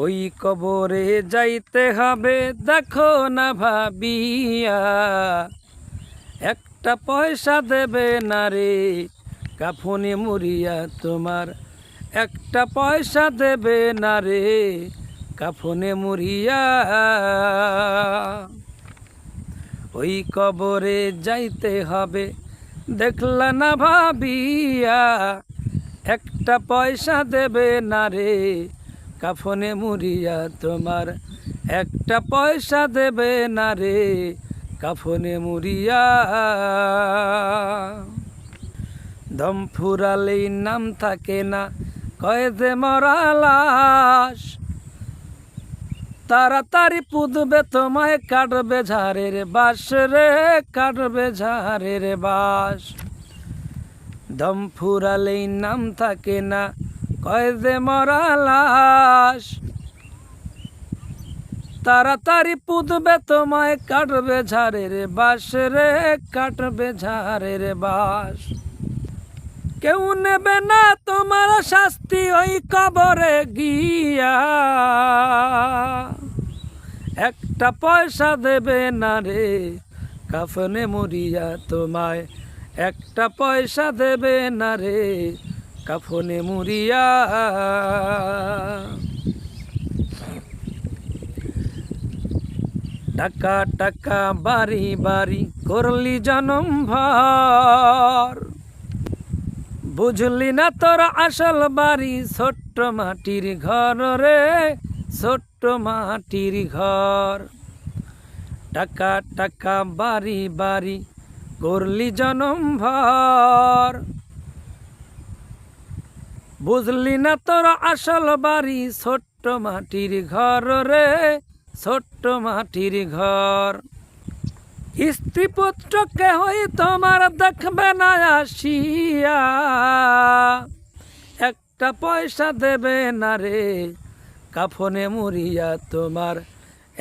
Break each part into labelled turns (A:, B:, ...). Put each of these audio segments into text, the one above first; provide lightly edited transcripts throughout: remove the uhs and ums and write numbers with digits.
A: ওই কবরে যাইতে হবে দেখো না ভাবিয়া, একটা পয়সা দেবে না রে কাফনে মরিয়া তোমার, একটা পয়সা দেবে না রে কাফনে মরিয়া। ওই কবরে যাইতে হবে দেখলা না ভাবিয়া, একটা পয়সা দেবে না রে কাফনে মরিয়া তোমার, একটা পয়সা দেবে না রে কাফনে মরিয়া। দম ফুরালেই নাম থাকে না কয়েদে মরা লাশ, তাড়াতাড়ি পুঁতবে তোমায় কাটবে ঝাড়ের বাস রে, কাটবে ঝাড়ের বাস। দম ফুরালেই নাম থাকে না কয়েদে মরা লাশ, তাড়াতাড়ি পুঁতবে তোমায় কাটবে ঝাড়ের বাস রে, কাটবে ঝাড়ের বাস। কেউ নেবে না তোমার শাস্তি ওই কবরে গিয়া, একটা পয়সা দেবে না রে কাফনে মরিয়া তোমায়, একটা পয়সা দেবে না রে কাফনে মরিয়া। টাকা টাকা বাড়ি বাড়ি করলি জনম ভর, বুঝলি না তোর আসল বাড়ি ছোট্ট মাটির ঘর রে, ছোট্ট মাটির ঘর। টাকা টাকা বাড়ি বাড়ি করলি জনম ভর, বুঝলি না তোর আসল বাড়ি ছোট্ট মাটির ঘর রে, ছোট্ট মাটির ঘর। স্ত্রী পুত্র কেহই তোমার দেখবে না আসিয়া, একটা পয়সা দেবে না রে কাফনে মরিয়া তোমার,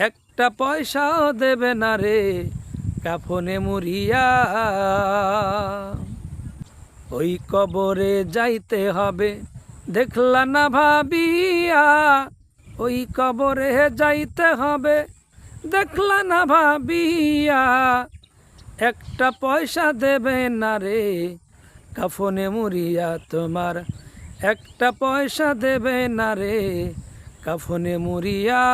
A: একটা পয়সাও দেবে না রে কাফনে মরিয়া। ওই কবরে যাইতে হবে দেখলা না ভাবিয়া, ওই কবরে যাইতে হবে দেখলা না ভাবিয়া, একটা পয়সা দেবে না রে কাফনে মরিয়া তোমার, একটা পয়সা দেবে না রে কাফনে মরিয়া।